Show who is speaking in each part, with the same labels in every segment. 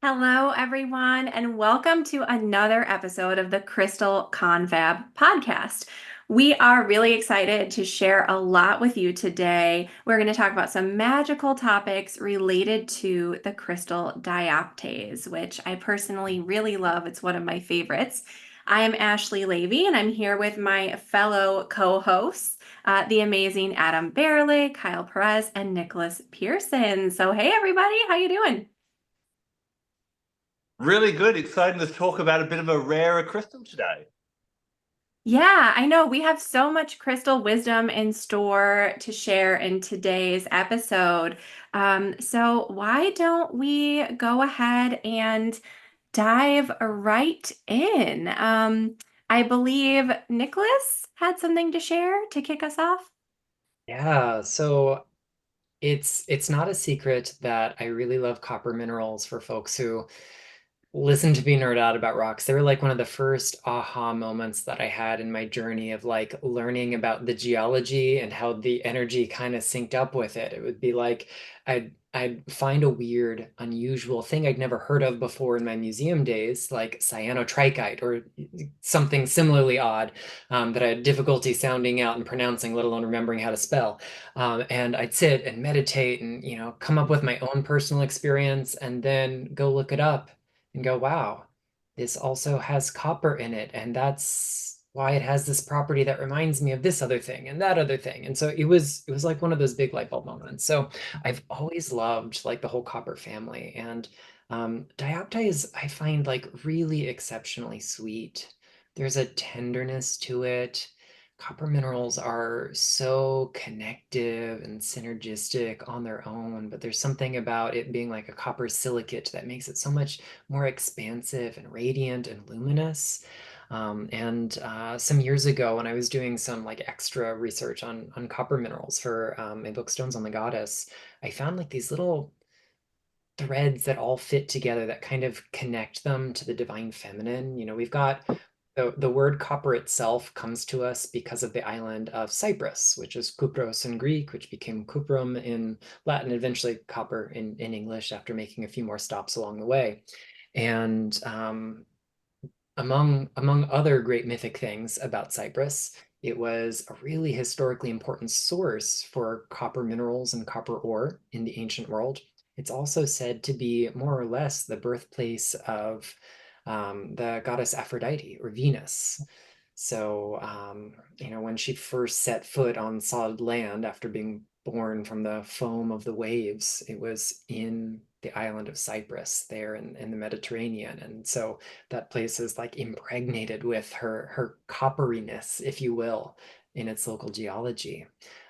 Speaker 1: Hello, everyone, and welcome to another episode of the Crystal Confab podcast. We are really excited to share a lot with you today. We're going to talk about some magical topics related to the crystal dioptase, which I personally really love. It's one of my favorites. I am Ashley Levy, and I'm here with my fellow co-hosts, the amazing Adam Barralet, Kyle Perez, and Nicholas Pearson. So, hey, everybody, how you doing?
Speaker 2: Really good. Exciting to talk about a bit of a rarer crystal today.
Speaker 1: Yeah, I know we have so much crystal wisdom in store to share in today's episode. So why don't we go ahead and dive right in? I believe Nicholas had something to share to kick us off.
Speaker 3: Yeah, so it's not a secret that I really love copper minerals for folks who listen to me nerd out about rocks. They were like one of the first aha moments that I had in my journey of like learning about the geology and how the energy kind of synced up with it. It would be like I'd find a weird, unusual thing I'd never heard of before in my museum days, like cyanotrichite or something similarly odd that I had difficulty sounding out and pronouncing, let alone remembering how to spell. And I'd sit and meditate and, come up with my own personal experience and then go look it up and go, wow, this also has copper in it. And that's why it has this property that reminds me of this other thing and that other thing. And so it was like one of those big light bulb moments. So I've always loved like the whole copper family. And Dioptase I find like really exceptionally sweet. There's a tenderness to it. Copper minerals are so connective and synergistic on their own, but there's something about it being like a copper silicate that makes it so much more expansive and radiant and luminous. And some years ago, when I was doing some like extra research on copper minerals for my book Stones on the Goddess, I found like these little threads that all fit together that kind of connect them to the divine feminine. We've got the word copper itself comes to us because of the island of Cyprus, which is Kupros in Greek, which became Cuprum in Latin, eventually copper in English after making a few more stops along the way. And among other great mythic things about Cyprus, it was a really historically important source for copper minerals and copper ore in the ancient world. It's also said to be more or less the birthplace of the goddess Aphrodite or Venus. So, when she first set foot on solid land after being born from the foam of the waves, it was in the island of Cyprus there in the Mediterranean. And so that place is like impregnated with her copperiness, if you will, in its local geology.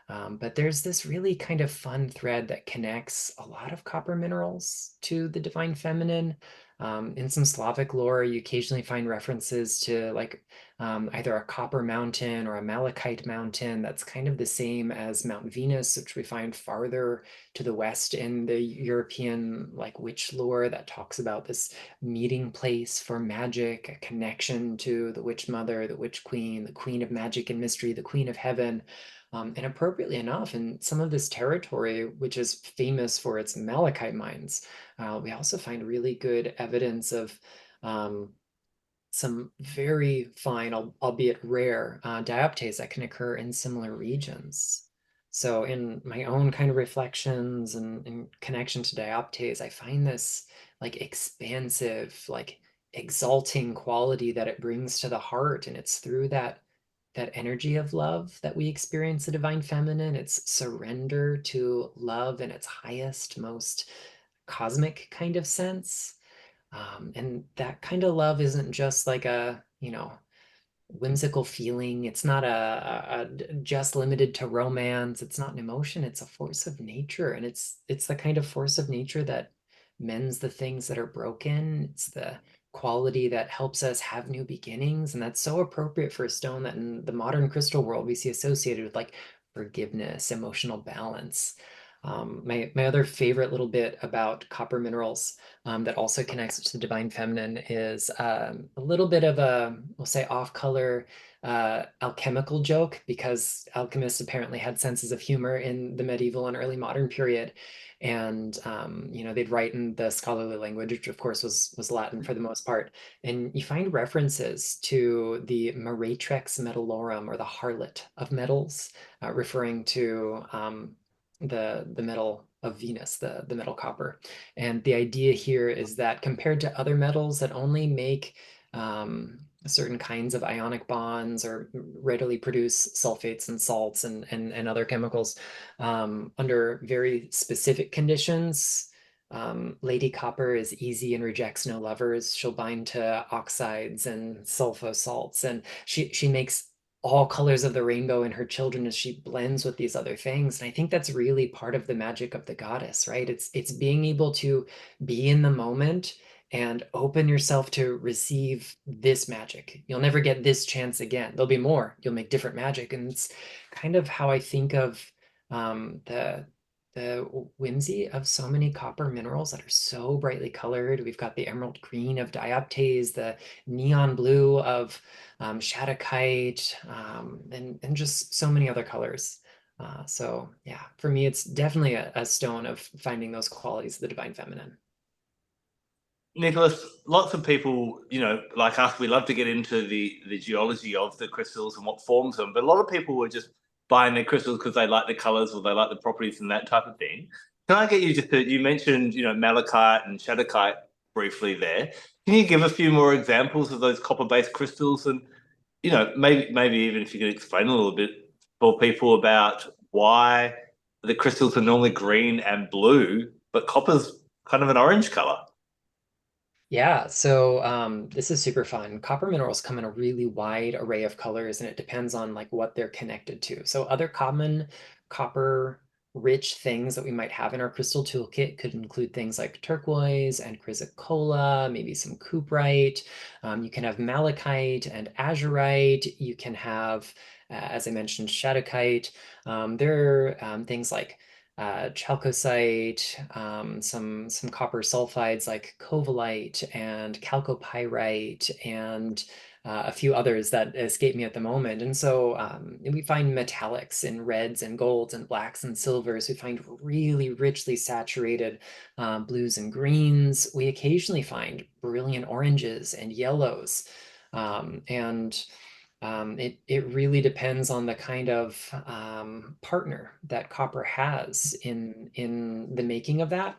Speaker 3: But there's this really kind of fun thread that connects a lot of copper minerals to the divine feminine. In some Slavic lore, you occasionally find references to like either a copper mountain or a malachite mountain that's kind of the same as Mount Venus, which we find farther to the west in the European like witch lore that talks about this meeting place for magic, a connection to the witch mother, the witch queen, the queen of magic and mystery, the queen of heaven. And appropriately enough, in some of this territory, which is famous for its malachite mines, we also find really good evidence of some very fine, albeit rare, dioptase that can occur in similar regions. So in my own kind of reflections and in connection to dioptase, I find this like expansive, like exalting quality that it brings to the heart. And it's through that energy of love that we experience the divine feminine. It's surrender to love in its highest, most cosmic kind of sense. And that kind of love isn't just like a, whimsical feeling. It's not just limited to romance. It's not an emotion. It's a force of nature. And it's the kind of force of nature that mends the things that are broken. It's the quality that helps us have new beginnings. And that's so appropriate for a stone that in the modern crystal world we see associated with like forgiveness, emotional balance. My other favorite little bit about copper minerals that also connects to the divine feminine is a little bit of a, we'll say, off-color alchemical joke, because alchemists apparently had senses of humor in the medieval and early modern period. And they'd write in the scholarly language, which of course was Latin for the most part. And you find references to the Meretrix metallorum, or the harlot of metals, referring to the metal of Venus, the metal copper. And the idea here is that compared to other metals that only make certain kinds of ionic bonds or readily produce sulfates and salts and other chemicals, under very specific conditions, Lady Copper is easy and rejects no lovers. She'll bind to oxides and sulfo salts, and she makes all colors of the rainbow in her children as she blends with these other things. And I think that's really part of the magic of the goddess, right? It's being able to be in the moment and open yourself to receive this magic. You'll never get this chance again. There'll be more. You'll make different magic. And it's kind of how I think of the whimsy of so many copper minerals that are so brightly colored. We've got the emerald green of dioptase, the neon blue of shadowkite, and just so many other colors. So yeah, for me, it's definitely a stone of finding those qualities of the divine feminine.
Speaker 2: Nicholas, lots of people, like us, we love to get into the geology of the crystals and what forms them. But a lot of people were just buying their crystals because they like the colors or they like the properties and that type of thing. Can I get you you mentioned, malachite and shadowkite briefly there. Can you give a few more examples of those copper-based crystals and, maybe even if you could explain a little bit for people about why the crystals are normally green and blue, but copper's kind of an orange color?
Speaker 3: Yeah, so this is super fun. Copper minerals come in a really wide array of colors, and it depends on like what they're connected to. So other common copper rich things that we might have in our crystal toolkit could include things like turquoise and chrysocolla, maybe some cuprite. You can have malachite and azurite. You can have, as I mentioned, shadowkite. There are things like chalcocite, some copper sulfides like covalite and chalcopyrite, and a few others that escape me at the moment. And so we find metallics in reds and golds and blacks and silvers. We find really richly saturated blues and greens. We occasionally find brilliant oranges and yellows. And it really depends on the kind of partner that copper has in the making of that.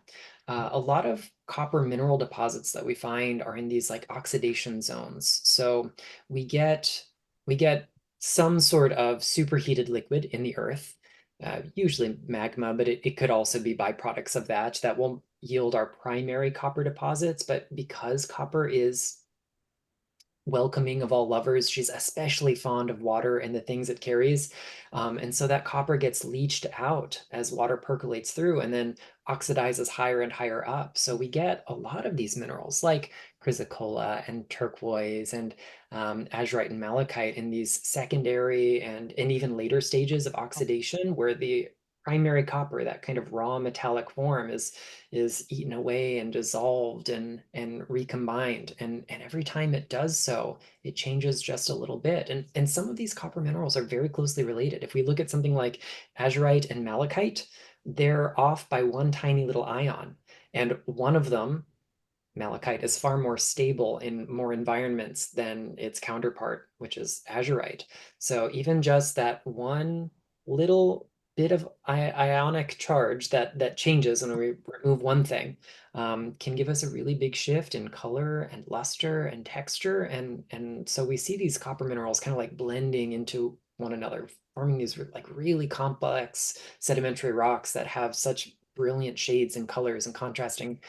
Speaker 3: A lot of copper mineral deposits that we find are in these like oxidation zones. So we get we get some sort of superheated liquid in the earth, usually magma, but it could also be byproducts of that will yield our primary copper deposits. But because copper is welcoming of all lovers, she's especially fond of water and the things it carries. And so that copper gets leached out as water percolates through and then oxidizes higher and higher up. So we get a lot of these minerals like chrysocolla and turquoise and azurite and malachite in these secondary and even later stages of oxidation, where the primary copper, that kind of raw metallic form, is eaten away and dissolved and recombined. And every time it does so, it changes just a little bit. And some of these copper minerals are very closely related. If we look at something like azurite and malachite, they're off by one tiny little ion. And one of them, malachite, is far more stable in more environments than its counterpart, which is azurite. So even just that one little bit of ionic charge that changes when we remove one thing can give us a really big shift in color and luster and texture. And so we see these copper minerals kind of like blending into one another, forming these like really complex sedimentary rocks that have such brilliant shades and colors and contrasting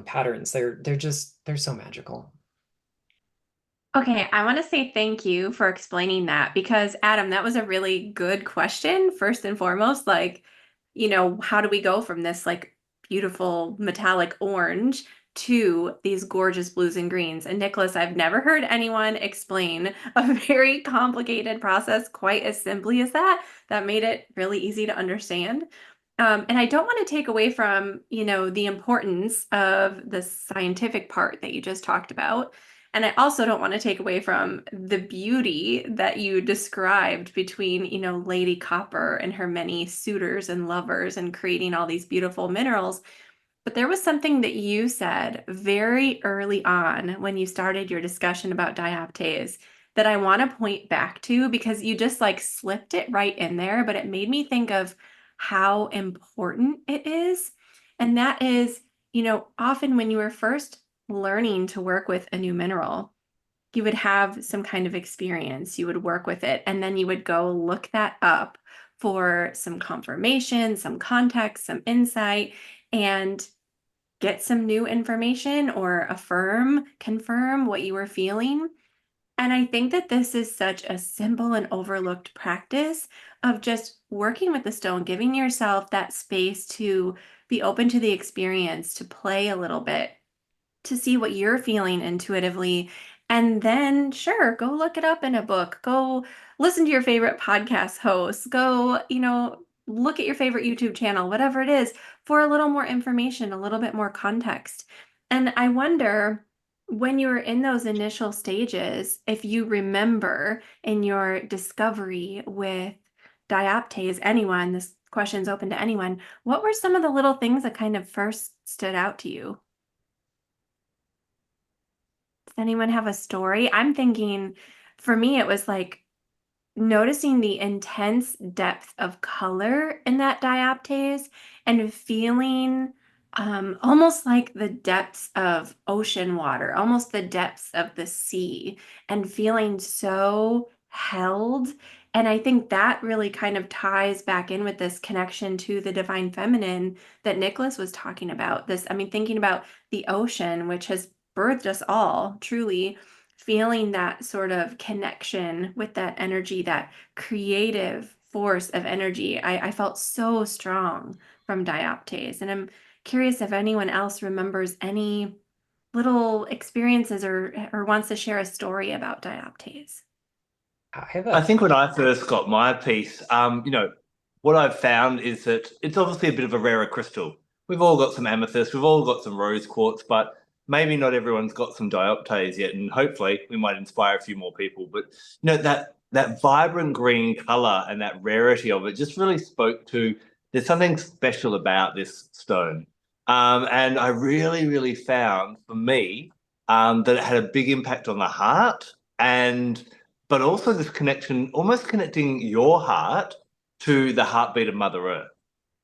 Speaker 3: patterns. They're so magical.
Speaker 1: Okay, I want to say thank you for explaining that because, Adam, that was a really good question. First and foremost, like, how do we go from this like beautiful metallic orange to these gorgeous blues and greens? And Nicholas, I've never heard anyone explain a very complicated process quite as simply as that. That made it really easy to understand. And I don't want to take away from, the importance of the scientific part that you just talked about. And I also don't want to take away from the beauty that you described between, Lady Copper and her many suitors and lovers and creating all these beautiful minerals. But there was something that you said very early on when you started your discussion about dioptase that I want to point back to because you just like slipped it right in there, but it made me think of how important it is. And that is, often when you were first learning to work with a new mineral, you would have some kind of experience, you would work with it, and then you would go look that up for some confirmation, some context, some insight. And get some new information or confirm what you were feeling. And I think that this is such a simple and overlooked practice of just working with the stone, giving yourself that space to be open to the experience, to play a little bit, to see what you're feeling intuitively. And then, sure, go look it up in a book. Go listen to your favorite podcast hosts. Go, look at your favorite YouTube channel, whatever it is, for a little more information, a little bit more context. And I wonder when you were in those initial stages, if you remember in your discovery with dioptase, anyone, this question's open to anyone, what were some of the little things that kind of first stood out to you? Does anyone have a story? I'm thinking for me, it was like noticing the intense depth of color in that dioptase and feeling almost like the depths of ocean water, almost the depths of the sea, and feeling so held. And I think that really kind of ties back in with this connection to the divine feminine that Nicholas was talking about. Thinking about the ocean, which has birthed us all, truly feeling that sort of connection with that energy, that creative force of energy. I felt so strong from dioptase. And I'm curious if anyone else remembers any little experiences or wants to share a story about dioptase.
Speaker 3: I have
Speaker 2: I
Speaker 3: a
Speaker 2: think when I first got my piece, what I've found is that it's obviously a bit of a rarer crystal. We've all got some amethyst, we've all got some rose quartz, but maybe not everyone's got some dioptase yet, and hopefully we might inspire a few more people. But that vibrant green color and that rarity of it just really spoke to there's something special about this stone. And I really, really found for me that it had a big impact on the heart and but also this connection, almost connecting your heart to the heartbeat of Mother Earth.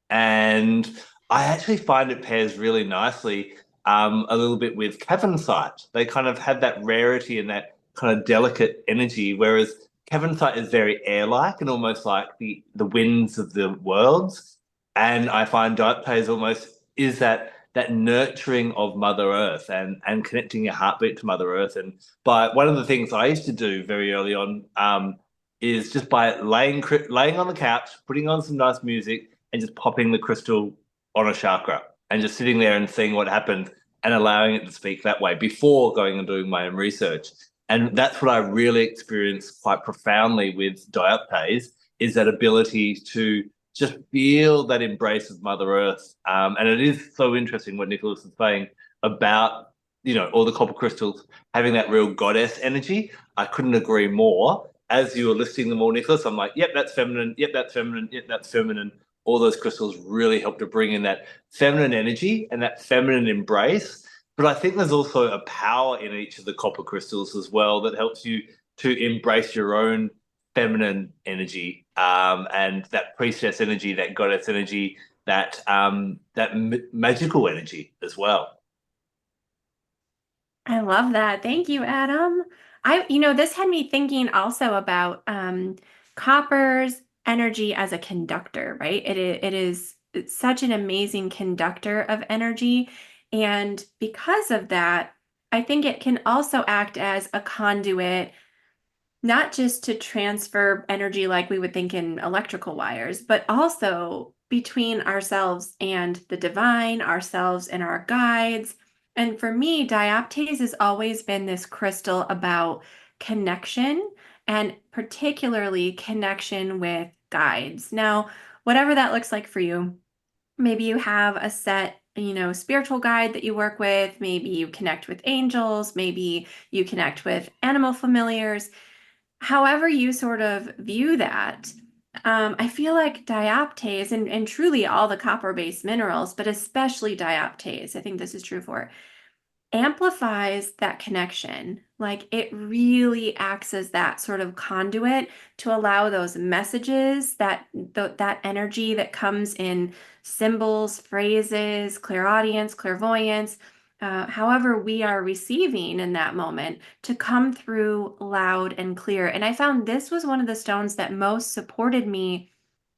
Speaker 2: And I actually find it pairs really nicely a little bit with cavensite. They kind of have that rarity and that kind of delicate energy, whereas cavensite is very air-like and almost like the winds of the worlds. And I find dioptase almost is that nurturing of Mother Earth and connecting your heartbeat to Mother Earth. And by one of the things I used to do very early on is just by laying on the couch, putting on some nice music, and just popping the crystal on a chakra and just sitting there and seeing what happens and allowing it to speak that way before going and doing my own research. And that's what I really experienced quite profoundly with dioptase is that ability to just feel that embrace of Mother Earth. And it is so interesting what Nicholas is saying about, all the copper crystals having that real goddess energy. I couldn't agree more. As you were listing them all, Nicholas, I'm like, yep, that's feminine. Yep, that's feminine. Yep, that's feminine. All those crystals really help to bring in that feminine energy and that feminine embrace. But I think there's also a power in each of the copper crystals as well that helps you to embrace your own feminine energy and that priestess energy, that goddess energy, that magical energy as well.
Speaker 1: I love that. Thank you, Adam. This had me thinking also about copper's energy as a conductor, right? It's such an amazing conductor of energy. And because of that, I think it can also act as a conduit not just to transfer energy like we would think in electrical wires, but also between ourselves and the divine, ourselves and our guides. And for me, dioptase has always been this crystal about connection and particularly connection with guides. Now, whatever that looks like for you, Maybe you have a set, spiritual guide that you work with. Maybe you connect with angels. Maybe you connect with animal familiars. However you sort of view that, I feel like dioptase and truly all the copper-based minerals, but especially dioptase, I think this is true for, amplifies that connection. Like it really acts as that sort of conduit to allow those messages, that energy that comes in symbols, phrases, clairaudience, clairvoyance, however we are receiving in that moment, to come through loud and clear. And I found this was one of the stones that most supported me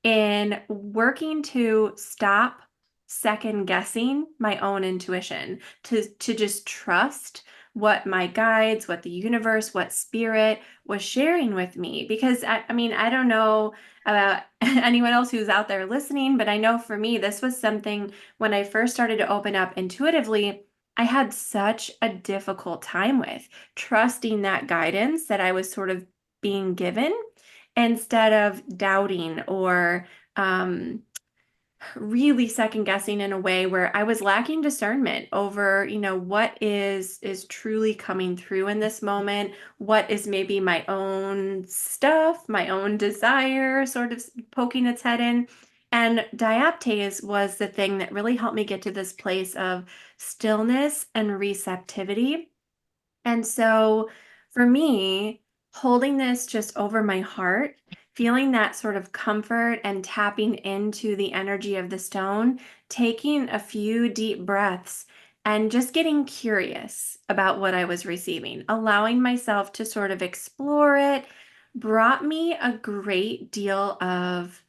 Speaker 1: in working to stop second guessing my own intuition, to just trust what my guides, what the universe, what spirit was sharing with me. Because I mean, I don't know about anyone else who's out there listening, but I know for me, this was something when I first started to open up intuitively, I had such a difficult time with trusting that guidance that I was sort of being given instead of doubting or really second guessing in a way where I was lacking discernment over, what is truly coming through in this moment, what is maybe my own stuff, my own desire sort of poking its head in. And diaptase was the thing that really helped me get to this place of stillness and receptivity. And so for me, holding this just over my heart, feeling that sort of comfort and tapping into the energy of the stone, taking a few deep breaths and just getting curious about what I was receiving, allowing myself to sort of explore it, brought me a great deal of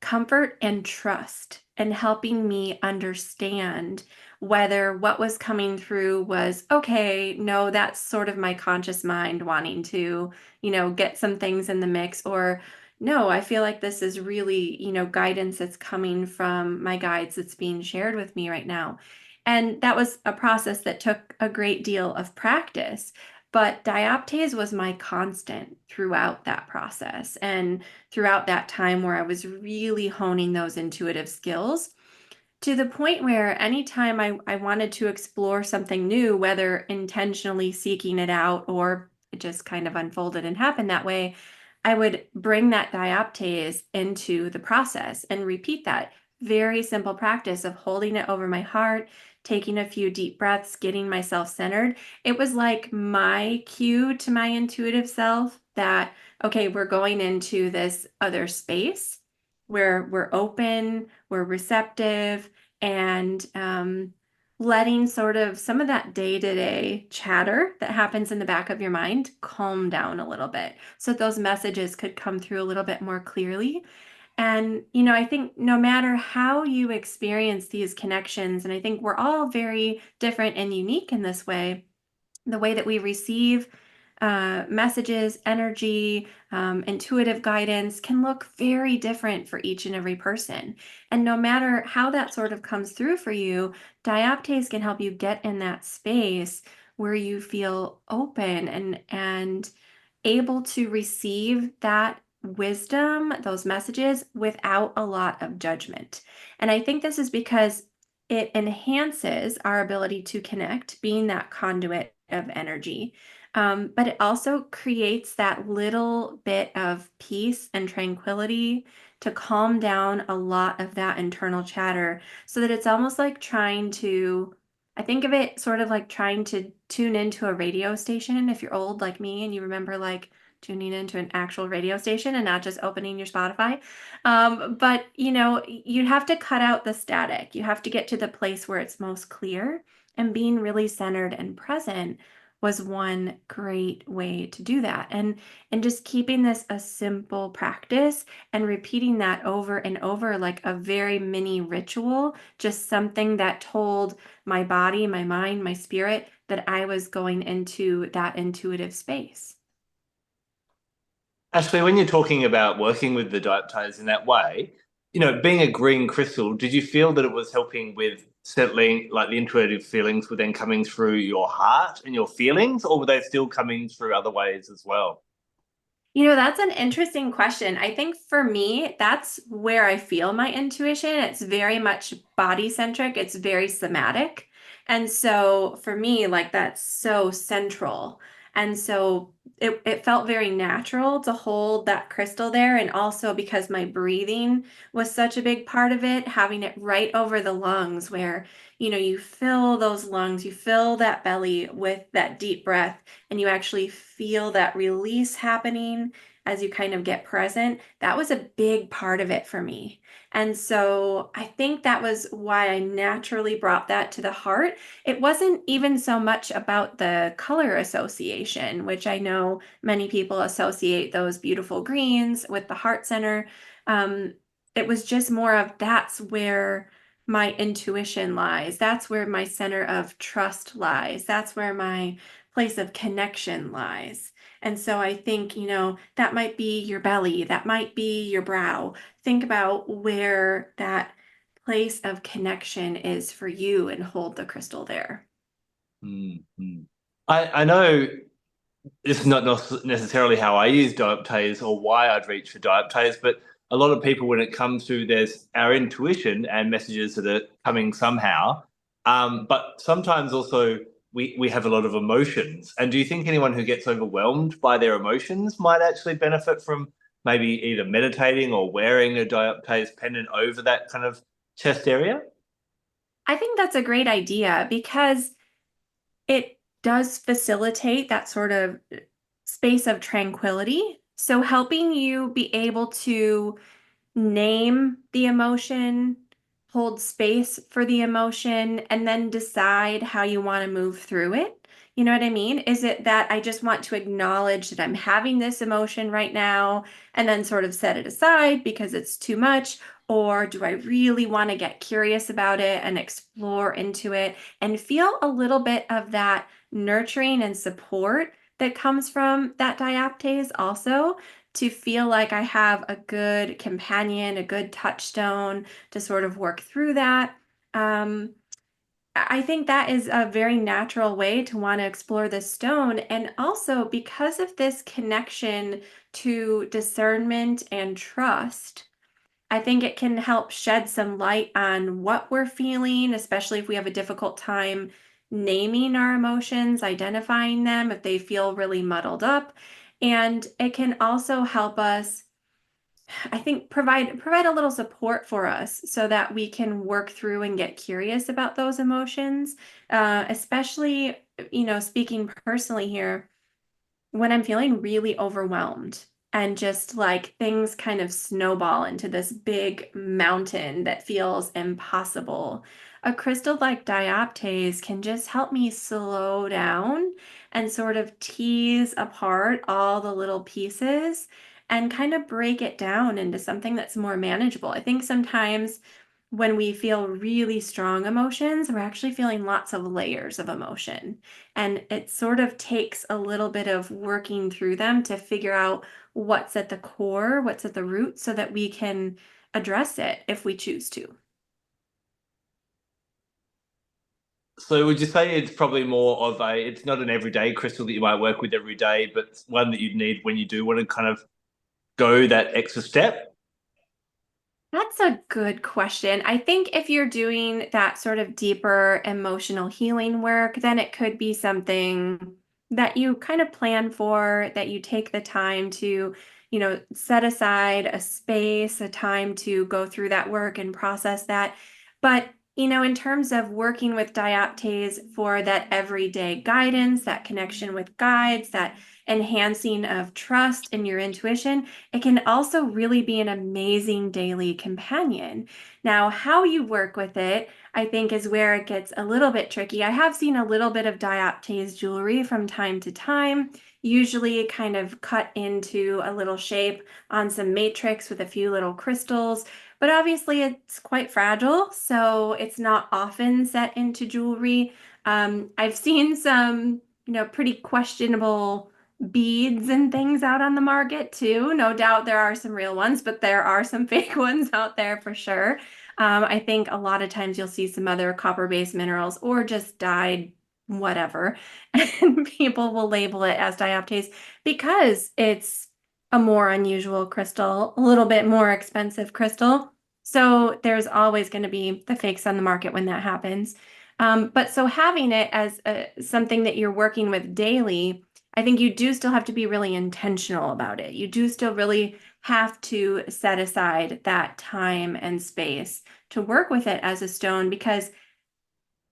Speaker 1: comfort and trust and helping me understand whether what was coming through was okay, no, that's sort of my conscious mind wanting to, get some things in the mix, or no, I feel like this is really, guidance that's coming from my guides that's being shared with me right now. And that was a process that took a great deal of practice. But dioptase was my constant throughout that process and throughout that time where I was really honing those intuitive skills to the point where anytime I wanted to explore something new, whether intentionally seeking it out or it just kind of unfolded and happened that way, I would bring that dioptase into the process and repeat that very simple practice of holding it over my heart, taking a few deep breaths, getting myself centered. It was like my cue to my intuitive self that, okay, we're going into this other space where we're open, we're receptive, and letting sort of some of that day-to-day chatter that happens in the back of your mind calm down a little bit so that those messages could come through a little bit more clearly. And, I think no matter how you experience these connections, and I think we're all very different and unique in this way, the way that we receive messages, energy, intuitive guidance can look very different for each and every person. And no matter how that sort of comes through for you, dioptase can help you get in that space where you feel open and able to receive that wisdom, those messages without a lot of judgment. And I think this is because it enhances our ability to connect, being that conduit of energy. But it also creates that little bit of peace and tranquility to calm down a lot of that internal chatter so that it's almost like I think of it sort of like trying to tune into a radio station. If you're old like me and you remember like tuning into an actual radio station and not just opening your Spotify. But you'd have to cut out the static. You have to get to the place where it's most clear, and being really centered and present was one great way to do that. And just keeping this a simple practice and repeating that over and over like a very mini ritual, just something that told my body, my mind, my spirit that I was going into that intuitive space.
Speaker 2: Ashley, when you're talking about working with the dioptase in that way, being a green crystal, did you feel that it was helping with settling, like the intuitive feelings were then coming through your heart and your feelings, or were they still coming through other ways as well?
Speaker 1: That's an interesting question. I think for me, that's where I feel my intuition. It's very much body centric, it's very somatic. And so for me, like that's so central. And so it felt very natural to hold that crystal there. And also because my breathing was such a big part of it, having it right over the lungs, where, you fill those lungs, you fill that belly with that deep breath and you actually feel that release happening as you kind of get present, that was a big part of it for me. And so I think that was why I naturally brought that to the heart. It wasn't even so much about the color association, which I know many people associate those beautiful greens with the heart center. Um, it was just more of that's where my intuition lies. That's where my center of trust lies. That's where my place of connection lies. And so I think, that might be your belly, that might be your brow. Think about where that place of connection is for you and hold the crystal there.
Speaker 2: Mm-hmm. I know it's not necessarily how I use Dioptase or why I'd reach for Dioptase, but a lot of people, when it comes to there's our intuition and messages that are coming somehow, but sometimes also we have a lot of emotions. And do you think anyone who gets overwhelmed by their emotions might actually benefit from maybe either meditating or wearing a Dioptase pendant over that kind of chest area?
Speaker 1: I think that's a great idea because it does facilitate that sort of space of tranquility. So helping you be able to name the emotion, hold space for the emotion, and then decide how you want to move through it. You know what I mean? Is it that I just want to acknowledge that I'm having this emotion right now and then sort of set it aside because it's too much? Or do I really want to get curious about it and explore into it and feel a little bit of that nurturing and support that comes from that diaptase also? To feel like I have a good companion, a good touchstone to sort of work through that. Um, I think that is a very natural way to want to explore this stone. And also because of this connection to discernment and trust, I think it can help shed some light on what we're feeling, especially if we have a difficult time naming our emotions, identifying them, if they feel really muddled up. And it can also help us, I think, provide a little support for us so that we can work through and get curious about those emotions. Especially, speaking personally here, when I'm feeling really overwhelmed and just like things kind of snowball into this big mountain that feels impossible, a crystal like dioptase can just help me slow down and sort of tease apart all the little pieces and kind of break it down into something that's more manageable. I think sometimes when we feel really strong emotions, we're actually feeling lots of layers of emotion. And it sort of takes a little bit of working through them to figure out what's at the core, what's at the root, so that we can address it if we choose to.
Speaker 2: So would you say it's probably more of it's not an everyday crystal that you might work with every day, but one that you'd need when you do want to kind of go that extra step?
Speaker 1: That's a good question. I think if you're doing that sort of deeper emotional healing work, then it could be something that you kind of plan for, that you take the time to, set aside a space, a time to go through that work and process that. But, in terms of working with diaptase for that everyday guidance, that connection with guides, that enhancing of trust in your intuition, it can also really be an amazing daily companion. Now, how you work with it, I think, is where it gets a little bit tricky. I have seen a little bit of dioptase jewelry from time to time, usually kind of cut into a little shape on some matrix with a few little crystals, but obviously it's quite fragile, so it's not often set into jewelry. I've seen some, pretty questionable beads and things out on the market too. No doubt there are some real ones, but there are some fake ones out there for sure. I think a lot of times you'll see some other copper-based minerals or just dyed whatever, and people will label it as dioptase because it's a more unusual crystal, a little bit more expensive crystal. So there's always going to be the fakes on the market when that happens. But so having it as something that you're working with daily, I think you do still have to be really intentional about it. You do still really have to set aside that time and space to work with it as a stone because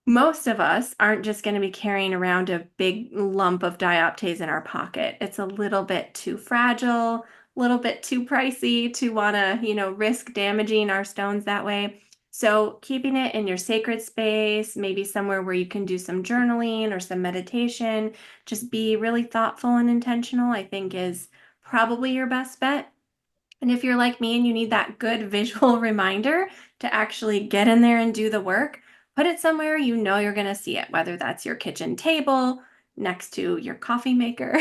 Speaker 1: most of us aren't just going to be carrying around a big lump of dioptase in our pocket. It's a little bit too fragile, a little bit too pricey to want to, risk damaging our stones that way. So keeping it in your sacred space, maybe somewhere where you can do some journaling or some meditation, just be really thoughtful and intentional, I think is probably your best bet. And if you're like me and you need that good visual reminder to actually get in there and do the work, put it somewhere you know you're going to see it, whether that's your kitchen table, next to your coffee maker,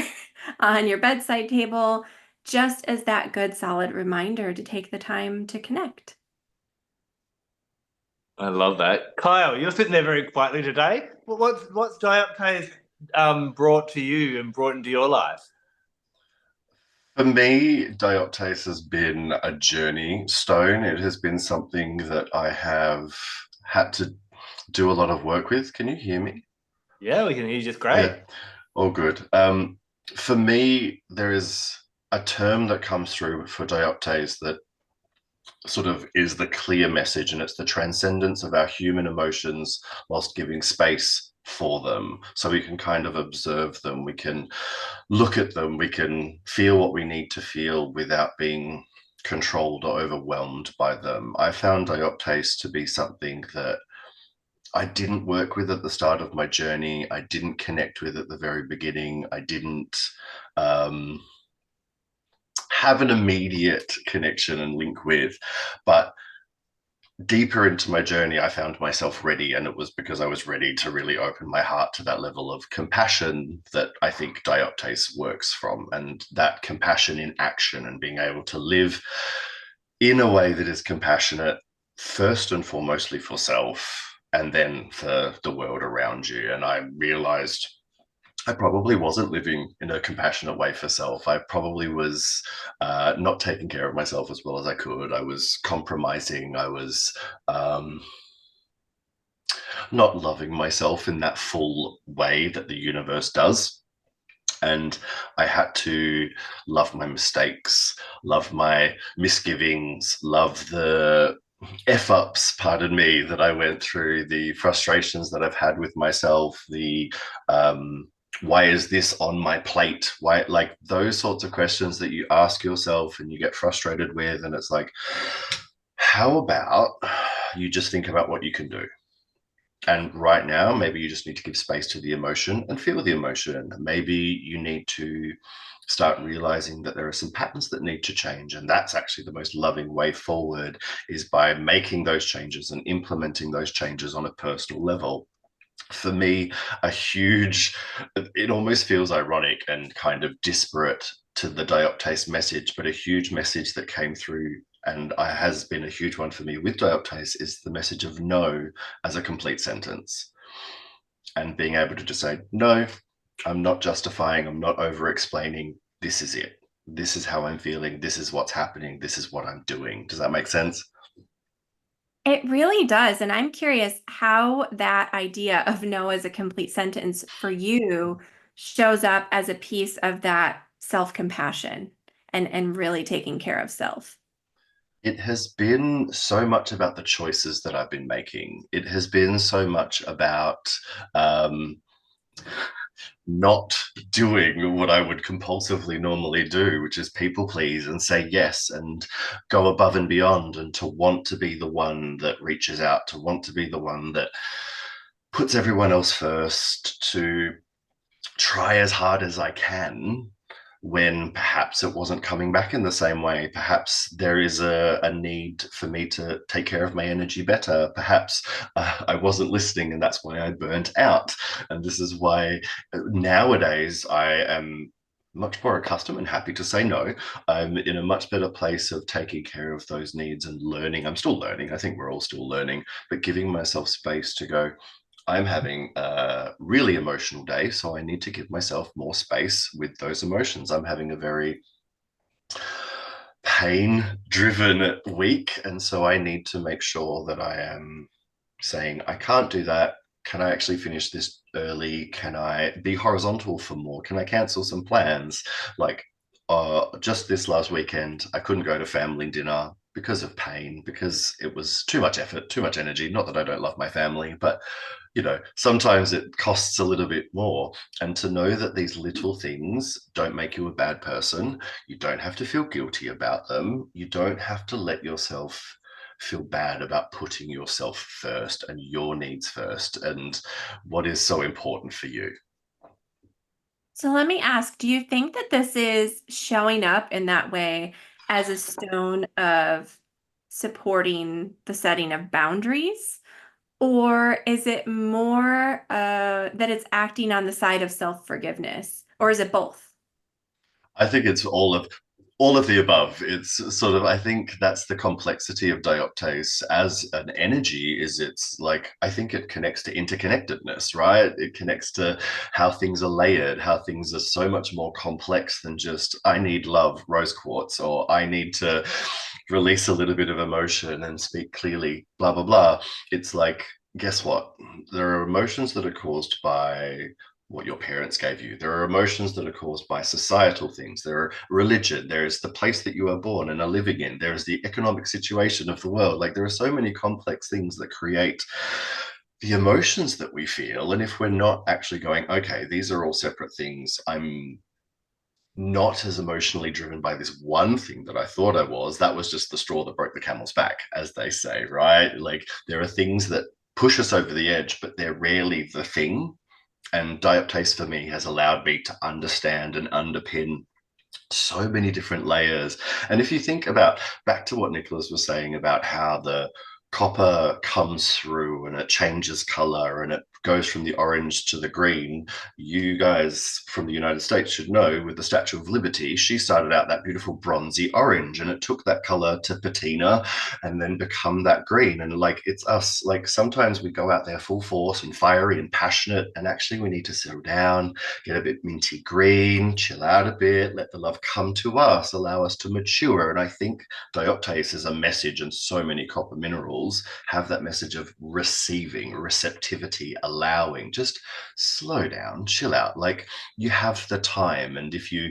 Speaker 1: on your bedside table, just as that good solid reminder to take the time to connect.
Speaker 2: I love that. Kyle, you're sitting there very quietly today. What's Dioptase brought to you and brought into your life?
Speaker 4: For me, Dioptase has been a journey stone. It has been something that I have had to do a lot of work with. Can you hear me?
Speaker 2: Yeah, we can hear you just great.
Speaker 4: Yeah, all good. For me, there is a term that comes through for Dioptase that sort of is the clear message, and it's the transcendence of our human emotions whilst giving space for them. So we can kind of observe them, we can look at them, we can feel what we need to feel without being controlled or overwhelmed by them. I found Dioptase to be something that I didn't work with at the start of my journey. I didn't connect with at the very beginning. I didn't have an immediate connection and link with, but deeper into my journey, I found myself ready, and it was because I was ready to really open my heart to that level of compassion that I think Dioptase works from, and that compassion in action and being able to live in a way that is compassionate, first and foremostly for self, and then for the world around you. And I realized I probably wasn't living in a compassionate way for self. I probably was not taking care of myself as well as I could. I was compromising. I was not loving myself in that full way that the universe does. And I had to love my mistakes, love my misgivings, love the F-ups, pardon me, that I went through, the frustrations that I've had with myself, the why is this on my plate? Why, like those sorts of questions that you ask yourself and you get frustrated with. And it's like, how about you just think about what you can do? And right now, maybe you just need to give space to the emotion and feel the emotion. Maybe you need to start realizing that there are some patterns that need to change. And that's actually the most loving way forward, is by making those changes and implementing those changes on a personal level. For me, it almost feels ironic and kind of disparate to the Dioptase message, but a huge message that came through and has been a huge one for me with Dioptase is the message of no as a complete sentence. And being able to just say, no, I'm not justifying, I'm not over explaining. This is it. This is how I'm feeling. This is what's happening. This is what I'm doing. Does that make sense?
Speaker 1: It really does. And I'm curious how that idea of no as a complete sentence for you shows up as a piece of that self-compassion and really taking care of self.
Speaker 4: It has been so much about the choices that I've been making. It has been so much about not doing what I would compulsively normally do, which is people please and say yes and go above and beyond, and to want to be the one that reaches out, to want to be the one that puts everyone else first, to try as hard as I can when perhaps it wasn't coming back in the same way. Perhaps there is a need for me to take care of my energy better. Perhaps I wasn't listening and that's why I burnt out. And this is why nowadays I am much more accustomed and happy to say no. I'm in a much better place of taking care of those needs and learning. I'm still learning. I think we're all still learning, but giving myself space to go, I'm having a really emotional day, so I need to give myself more space with those emotions. I'm having a very pain-driven week, and so I need to make sure that I am saying, I can't do that. Can I actually finish this early? Can I be horizontal for more? Can I cancel some plans? Like, just this last weekend, I couldn't go to family dinner because of pain, because it was too much effort, too much energy. Not that I don't love my family, but sometimes it costs a little bit more. And to know that these little things don't make you a bad person, you don't have to feel guilty about them. You don't have to let yourself feel bad about putting yourself first and your needs first and what is so important for you.
Speaker 1: So let me ask, do you think that this is showing up in that way as a stone of supporting the setting of boundaries? Or is it more that it's acting on the side of self-forgiveness? Or is it both?
Speaker 4: I think it's all of the above. It's sort of, I think that's the complexity of dioptase as an energy. Is it's like, I think it connects to interconnectedness, right? It connects to how things are layered, how things are so much more complex than just, I need love, rose quartz, or I need to release a little bit of emotion and speak clearly, blah blah blah. It's like, guess what, there are emotions that are caused by what your parents gave you. There are emotions that are caused by societal things. There are religion. There is the place that you are born and are living in. There is the economic situation of the world. Like, there are so many complex things that create the emotions that we feel. And if we're not actually going, okay, these are all separate things, I'm not as emotionally driven by this one thing that I thought I was. That was just the straw that broke the camel's back, as they say, right? Like, there are things that push us over the edge, but they're rarely the thing. And dioptase for me has allowed me to understand and underpin so many different layers. And if you think about back to what Nicholas was saying about how the copper comes through and it changes color and it goes from the orange to the green, you guys from the United States should know with the Statue of Liberty, she started out that beautiful bronzy orange and it took that color to patina and then become that green. And like, it's us, like sometimes we go out there full force and fiery and passionate, and actually we need to settle down, get a bit minty green, chill out a bit, let the love come to us, allow us to mature. And I think dioptase is a message, and so many copper minerals have that message of receiving, receptivity, allowing, just slow down, chill out. Like, you have the time, and if you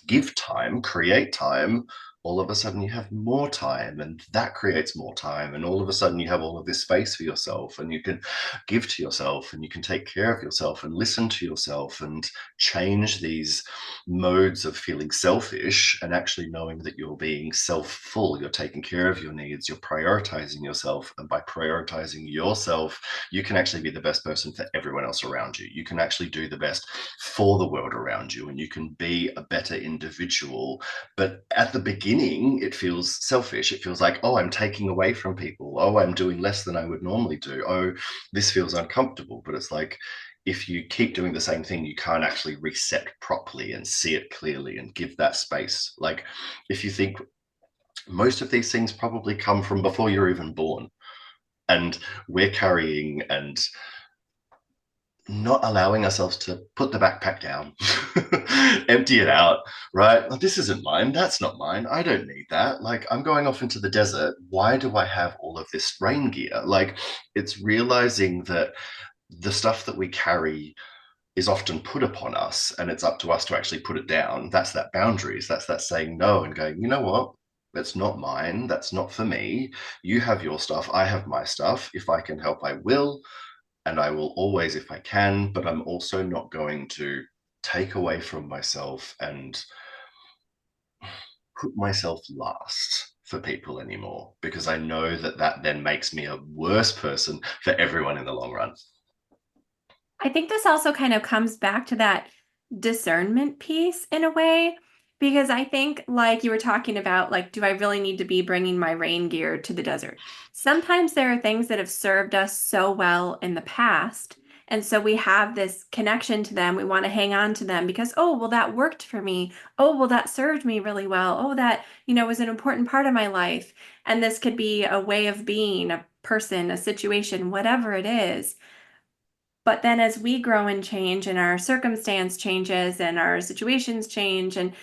Speaker 4: give time, create time, all of a sudden you have more time, and that creates more time, and all of a sudden you have all of this space for yourself, and you can give to yourself, and you can take care of yourself and listen to yourself and change these modes of feeling selfish and actually knowing that you're being self-full, you're taking care of your needs, you're prioritizing yourself, and by prioritizing yourself, you can actually be the best person for everyone else around you. You can actually do the best for the world around you, and you can be a better individual. But at the beginning, it feels selfish. It feels like, oh, I'm taking away from people. Oh, I'm doing less than I would normally do. Oh, this feels uncomfortable. But it's like, if you keep doing the same thing, you can't actually reset properly and see it clearly and give that space. Like, if you think, most of these things probably come from before you're even born, and we're carrying and not allowing ourselves to put the backpack down, empty it out, right? Well, this isn't mine. That's not mine. I don't need that. Like, I'm going off into the desert. Why do I have all of this rain gear? Like, it's realizing that the stuff that we carry is often put upon us, and it's up to us to actually put it down. That's that boundaries. That's that saying no and going, you know what? That's not mine. That's not for me. You have your stuff. I have my stuff. If I can help, I will. And I will always, if I can, but I'm also not going to take away from myself and put myself last for people anymore, because I know that that then makes me a worse person for everyone in the long run.
Speaker 1: I think this also kind of comes back to that discernment piece in a way, because I think, like you were talking about, like, do I really need to be bringing my rain gear to the desert? Sometimes there are things that have served us so well in the past. And so we have this connection to them. We want to hang on to them because, oh, well, that worked for me. Oh, well, that served me really well. Oh, that, was an important part of my life. And this could be a way of being, a person, a situation, whatever it is. But then as we grow and change and our circumstance changes and our situations change, and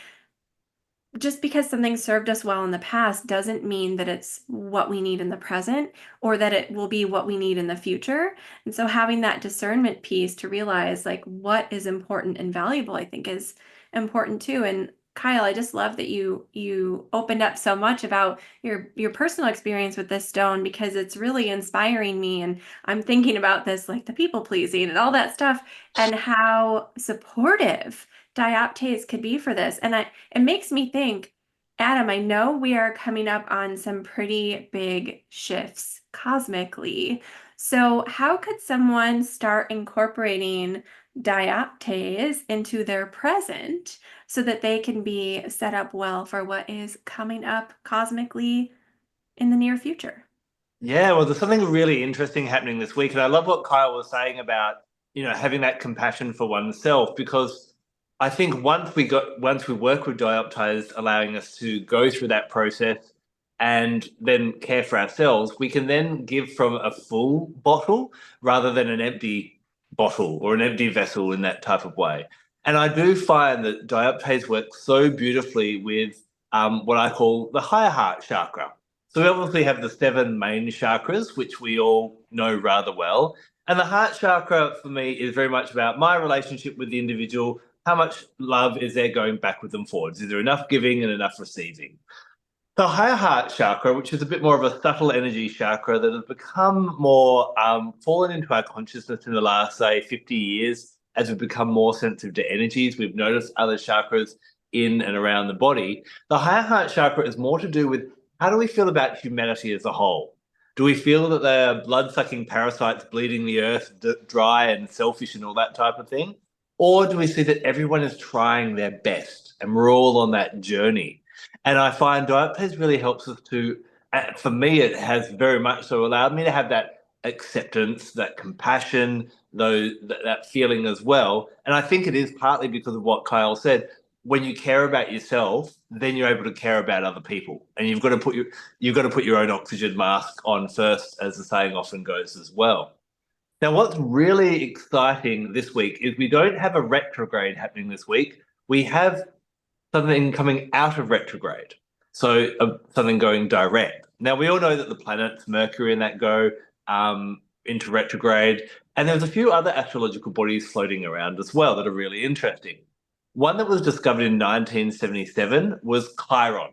Speaker 1: just because something served us well in the past doesn't mean that it's what we need in the present or that it will be what we need in the future. And so having that discernment piece to realize like what is important and valuable, I think is important too. And Kyle, I just love that you opened up so much about your personal experience with this stone because it's really inspiring me. And I'm thinking about this like the people pleasing and all that stuff and how supportive Dioptase could be for this. And it makes me think, Adam, I know we are coming up on some pretty big shifts cosmically. So, how could someone start incorporating dioptase into their present so that they can be set up well for what is coming up cosmically in the near future?
Speaker 2: Yeah, well, there's something really interesting happening this week, and I love what Kyle was saying about, having that compassion for oneself, because I think once we work with Dioptase, allowing us to go through that process and then care for ourselves, we can then give from a full bottle rather than an empty bottle or an empty vessel in that type of way. And I do find that Dioptase works so beautifully with what I call the higher heart chakra. So we obviously have the 7 main chakras, which we all know rather well. And the heart chakra for me is very much about my relationship with the individual. How much love is there going backwards and forwards? Is there enough giving and enough receiving? The higher heart chakra, which is a bit more of a subtle energy chakra that has become more fallen into our consciousness in the last, say, 50 years as we've become more sensitive to energies. We've noticed other chakras in and around the body. The higher heart chakra is more to do with how do we feel about humanity as a whole? Do we feel that they are blood-sucking parasites bleeding the earth dry and selfish and all that type of thing? Or do we see that everyone is trying their best and we're all on that journey? And I find Dioptase really helps us to, for me, it has very much so allowed me to have that acceptance, that compassion, that feeling as well. And I think it is partly because of what Kyle said. When you care about yourself, then you're able to care about other people, and you've got to put your own oxygen mask on first, as the saying often goes as well. Now, what's really exciting this week is we don't have a retrograde happening this week. We have something coming out of retrograde, so something going direct. Now, we all know that the planets Mercury and that go into retrograde, and there's a few other astrological bodies floating around as well that are really interesting. One that was discovered in 1977 was Chiron.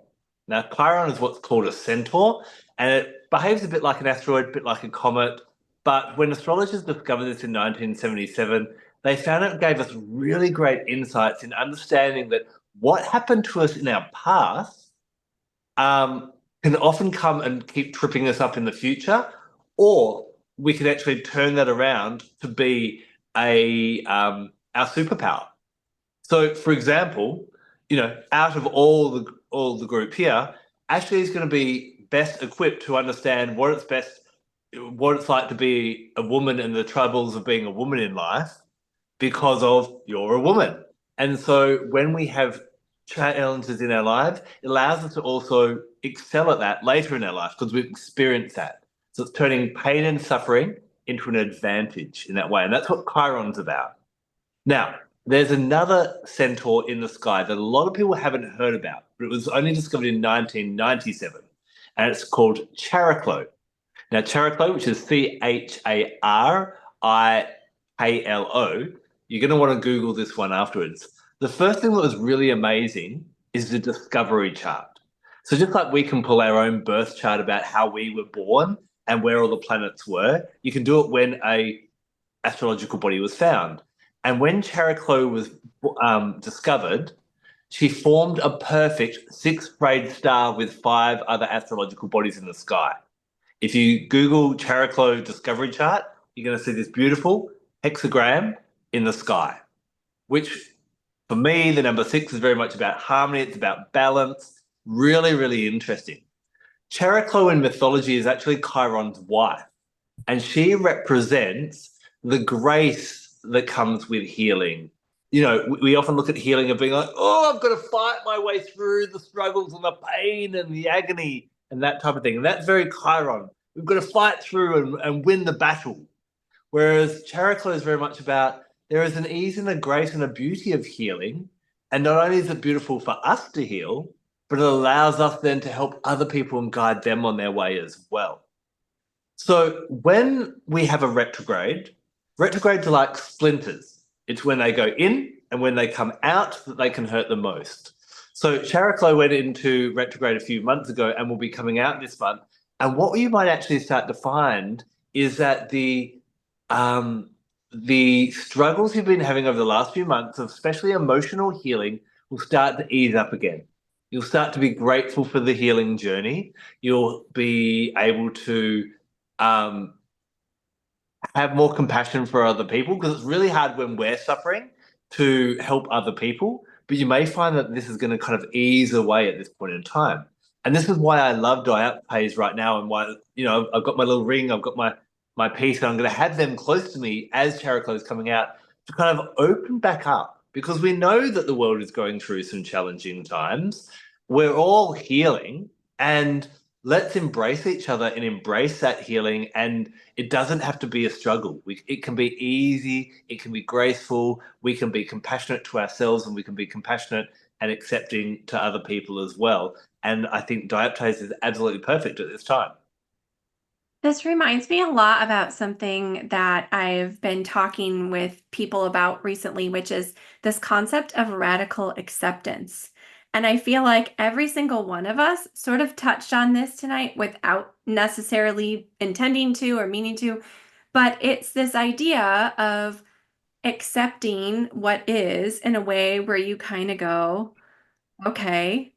Speaker 2: Now, Chiron is what's called a centaur, and it behaves a bit like an asteroid, a bit like a comet. But when astrologers discovered this in 1977, they found it gave us really great insights in understanding that what happened to us in our past can often come and keep tripping us up in the future, or we can actually turn that around to be our superpower. So, for example, out of all the group here, Ashley is going to be best equipped to understand what it's like to be a woman and the troubles of being a woman in life because of you're a woman. And so when we have challenges in our lives, it allows us to also excel at that later in our life because we've experienced that. So it's turning pain and suffering into an advantage in that way. And that's what Chiron's about. Now, there's another centaur in the sky that a lot of people haven't heard about, but it was only discovered in 1997, and it's called Chariklo. Now, Chariklo, which is Chariklo, you're going to want to Google this one afterwards. The first thing that was really amazing is the discovery chart. So just like we can pull our own birth chart about how we were born and where all the planets were, you can do it when a astrological body was found. And when Chariklo was discovered, she formed a perfect 6th-grade star with 5 other astrological bodies in the sky. If you Google Chariklo discovery chart, you're going to see this beautiful hexagram in the sky, which for me, the number 6 is very much about harmony. It's about balance. Really, really interesting. Chariklo in mythology is actually Chiron's wife, and she represents the grace that comes with healing. We often look at healing and being like, oh, I've got to fight my way through the struggles and the pain and the agony and that type of thing. And that's very Chiron. We've got to fight through and win the battle. Whereas Chariklo is very much about there is an ease and a grace and a beauty of healing. And not only is it beautiful for us to heal, but it allows us then to help other people and guide them on their way as well. So when we have a retrograde, retrogrades are like splinters. It's when they go in and when they come out that they can hurt the most. So Chariklo went into retrograde a few months ago and will be coming out this month. And what you might actually start to find is that the struggles you've been having over the last few months, especially emotional healing, will start to ease up again. You'll start to be grateful for the healing journey. You'll be able to have more compassion for other people, because it's really hard when we're suffering to help other people. But you may find that this is going to kind of ease away at this point in time. And this is why I love Dioptase right now, and why, I've got my little ring, I've got my piece, and I'm going to have them close to me as Chariklo is coming out to kind of open back up, because we know that the world is going through some challenging times. We're all healing, and let's embrace each other and embrace that healing. And it doesn't have to be a struggle. It can be easy. It can be graceful. We can be compassionate to ourselves, and we can be compassionate and accepting to other people as well. And I think Dioptase is absolutely perfect at this time.
Speaker 1: This reminds me a lot about something that I've been talking with people about recently, which is this concept of radical acceptance. And I feel like every single one of us sort of touched on this tonight without necessarily intending to or meaning to, but it's this idea of accepting what is in a way where you kind of go, okay,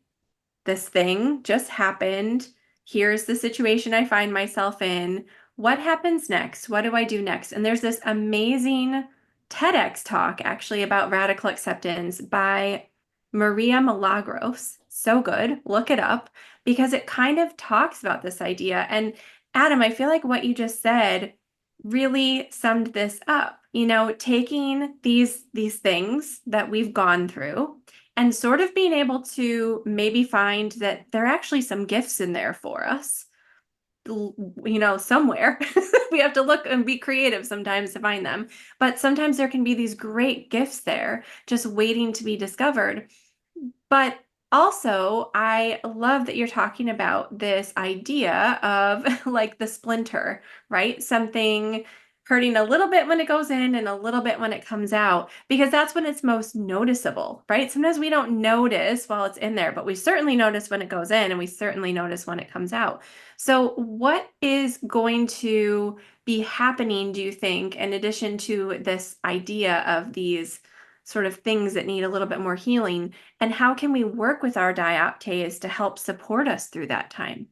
Speaker 1: this thing just happened. Here's the situation I find myself in. What happens next? What do I do next? And there's this amazing TEDx talk actually about radical acceptance by Maria Milagros. So good. Look it up, because it kind of talks about this idea. And Adam, I feel like what you just said really summed this up. Taking these things that we've gone through and sort of being able to maybe find that there are actually some gifts in there for us, somewhere. We have to look and be creative sometimes to find them. But sometimes there can be these great gifts there just waiting to be discovered. But also, I love that you're talking about this idea of like the splinter, right? Something hurting a little bit when it goes in and a little bit when it comes out, because that's when it's most noticeable, right? Sometimes we don't notice while it's in there, but we certainly notice when it goes in, and we certainly notice when it comes out. So what is going to be happening, do you think, in addition to this idea of these sort of things that need a little bit more healing, and how can we work with our dioptase to help support us through that time?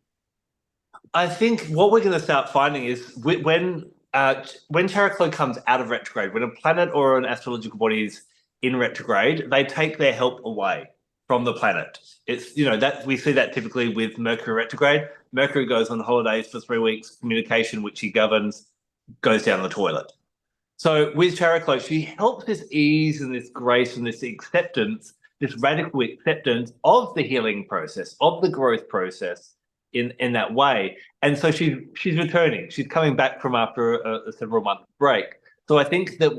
Speaker 2: I think what we're going to start finding is when Chariklo comes out of retrograde, when a planet or an astrological body is in retrograde, they take their help away from the planet. It's, that we see that typically with Mercury retrograde. Mercury goes on holidays for 3 weeks. Communication, which he governs, goes down the toilet. So with Chariklo, she helps this ease and this grace and this acceptance, this radical acceptance of the healing process, of the growth process in that way. And so she's returning. She's coming back from after a several month break. So I think that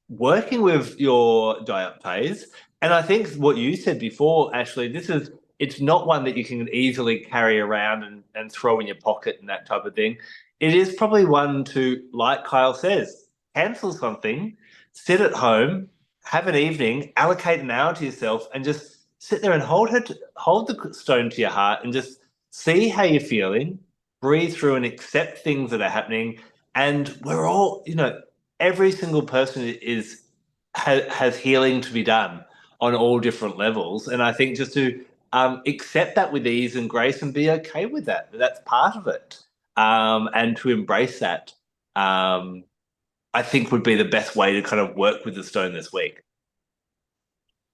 Speaker 2: working with your dioptase, and I think what you said before, Ashley, it's not one that you can easily carry around and throw in your pocket and that type of thing. It is probably one to, like Kyle says, cancel something, sit at home, have an evening, allocate an hour to yourself, and just sit there and hold the stone to your heart and just see how you're feeling, breathe through and accept things that are happening. And we're all, every single person has healing to be done on all different levels. And I think just to accept that with ease and grace and be okay with that. That's part of it. And to embrace that, I think would be the best way to kind of work with the stone this week.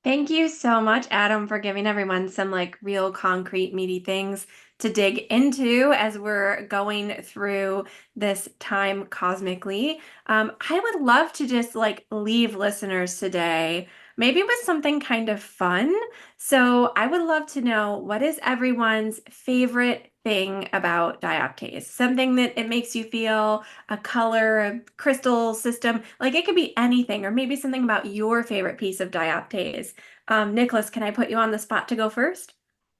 Speaker 1: Thank you so much, Adam, for giving everyone some real concrete, meaty things to dig into as we're going through this time cosmically. I would love to just leave listeners today, maybe with something kind of fun. So I would love to know, what is everyone's favorite thing about dioptase? Something that it makes you feel, a color, a crystal system, it could be anything, or maybe something about your favorite piece of dioptase. Nicholas, can I put you on the spot to go first?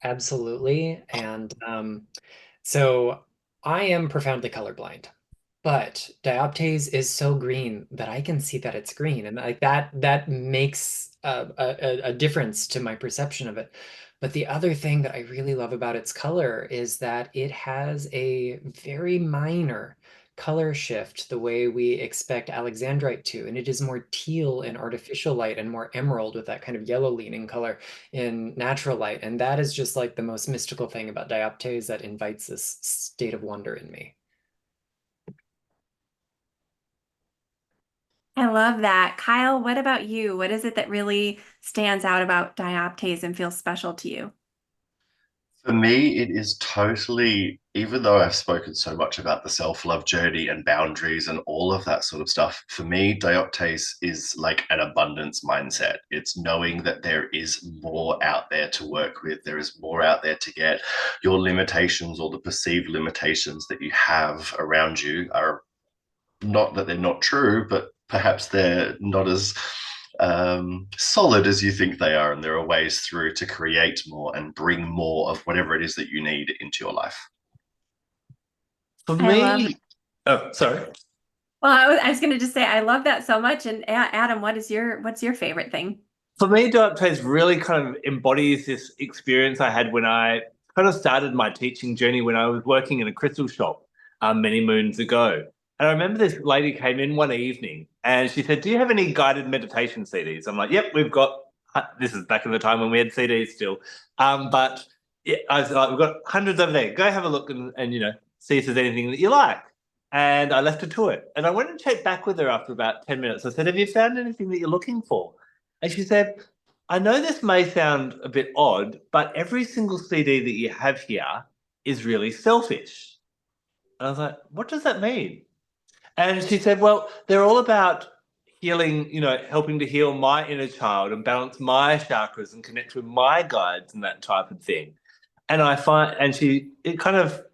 Speaker 3: Absolutely. And so I am profoundly colorblind, but dioptase is so green that I can see that it's green, and like that makes a difference to my perception of it. But the other thing that I really love about its color is that it has a very minor color shift the way we expect alexandrite to, and it is more teal in artificial light and more emerald with that kind of yellow leaning color in natural light. And that is just like the most mystical thing about dioptase that invites this state of wonder in me.
Speaker 1: I love that. Kyle, what about you? What is it that really stands out about dioptase and feels special to you?
Speaker 4: For me, it is totally, even though I've spoken so much about the self love journey and boundaries and all of that sort of stuff, for me, Dioptase is like an abundance mindset. It's knowing that there is more out there to work with, there is more out there to get. Your limitations or the perceived limitations that you have around you are not that they're not true, but perhaps they're not as solid as you think they are. And there are ways through to create more and bring more of whatever it is that you need into your life.
Speaker 2: For
Speaker 1: I love
Speaker 2: me, oh, sorry.
Speaker 1: Well, I was going to just say I love that so much. And Adam, what's your favorite thing?
Speaker 2: For me, Dioptase really kind of embodies this experience I had when I kind of started my teaching journey when I was working in a crystal shop many moons ago. And I remember this lady came in one evening and she said, "Do you have any guided meditation CDs?" I'm like, "Yep, we've got." This is back in the time when we had CDs still, but yeah, I was like, "We've got hundreds over there. Go have a look and see if there's anything that you like." And I left her to it. And I went and checked back with her after about 10 minutes. I said, "Have you found anything that you're looking for?" And she said, "I know this may sound a bit odd, but every single CD that you have here is really selfish." And I was like, "What does that mean?" And she said, "Well, they're all about healing, helping to heal my inner child and balance my chakras and connect with my guides and that type of thing." And I find, and it kind of,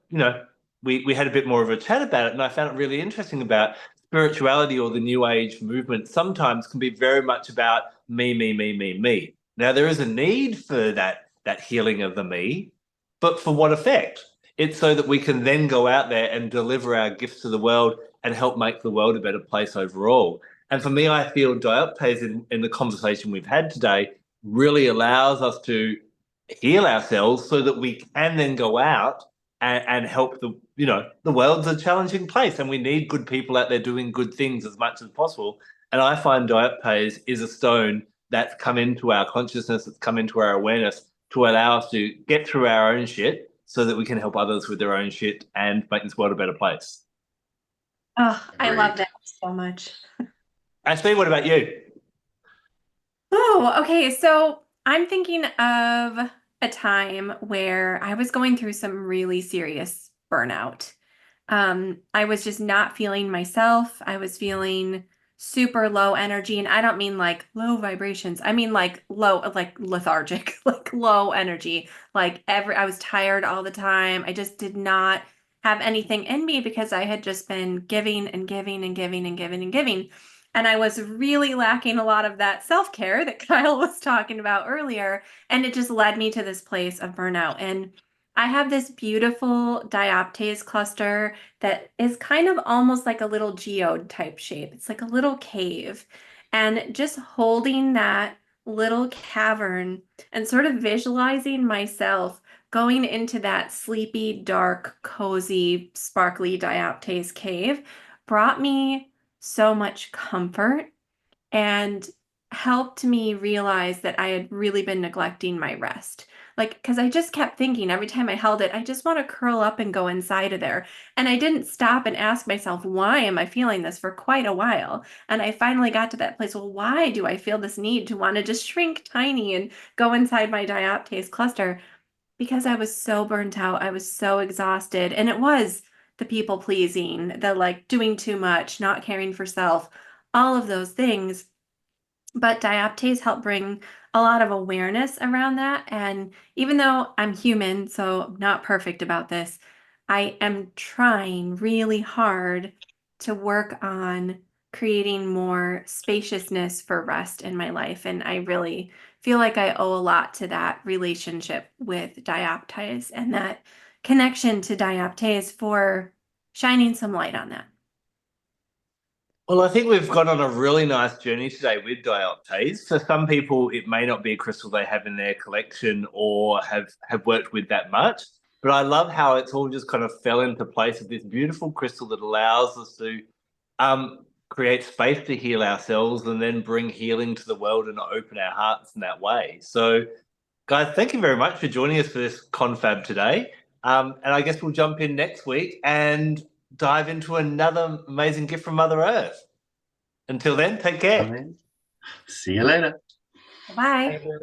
Speaker 2: we had a bit more of a chat about it, and I found it really interesting about spirituality or the new age movement sometimes can be very much about me, me, me, me, me. Now there is a need for that healing of the me, but for what effect? It's so that we can then go out there and deliver our gifts to the world and help make the world a better place overall. And for me, I feel dioptase in the conversation we've had today really allows us to heal ourselves so that we can then go out and help the world's a challenging place and we need good people out there doing good things as much as possible. And I find dioptase is a stone that's come into our consciousness, that's come into our awareness to allow us to get through our own shit so that we can help others with their own shit and make this world a better place.
Speaker 1: Oh, I love
Speaker 4: Agreed.
Speaker 1: that so much.
Speaker 2: Ashley, what about you?
Speaker 1: Oh, okay. So I'm thinking of a time where I was going through some really serious burnout. I was just not feeling myself. I was feeling super low energy, and I don't mean like low vibrations. I mean like low, like lethargic, like low energy. I was tired all the time. I just did not have anything in me because I had just been giving and giving and giving and giving and giving. And I was really lacking a lot of that self-care that Kyle was talking about earlier. And it just led me to this place of burnout. And I have this beautiful dioptase cluster that is kind of almost like a little geode type shape. It's like a little cave. And just holding that little cavern and sort of visualizing myself going into that sleepy, dark, cozy, sparkly dioptase cave brought me so much comfort and helped me realize that I had really been neglecting my rest. Like, because I just kept thinking every time I held it, I just want to curl up and go inside of there. And I didn't stop and ask myself, why am I feeling this for quite a while? And I finally got to that place, well, why do I feel this need to want to just shrink tiny and go inside my dioptase cluster? Because I was so burnt out. I was so exhausted. And it was the people pleasing, the like doing too much, not caring for self, all of those things. But dioptase helped bring a lot of awareness around that. And even though I'm human, so I'm not perfect about this, I am trying really hard to work on creating more spaciousness for rest in my life. And I really feel like I owe a lot to that relationship with Dioptase and that connection to Dioptase for shining some light on that.
Speaker 2: Well, I think we've gone on a really nice journey today with Dioptase. For some people, it may not be a crystal they have in their collection or have worked with that much. But I love how it's all just kind of fell into place with this beautiful crystal that allows us to create space to heal ourselves and then bring healing to the world and open our hearts in that way. So, guys, thank you very much for joining us for this confab today. And I guess we'll jump in next week and dive into another amazing gift from Mother Earth. Until then, take care.
Speaker 4: Amen. See you later.
Speaker 1: Bye.
Speaker 3: Bye, everyone.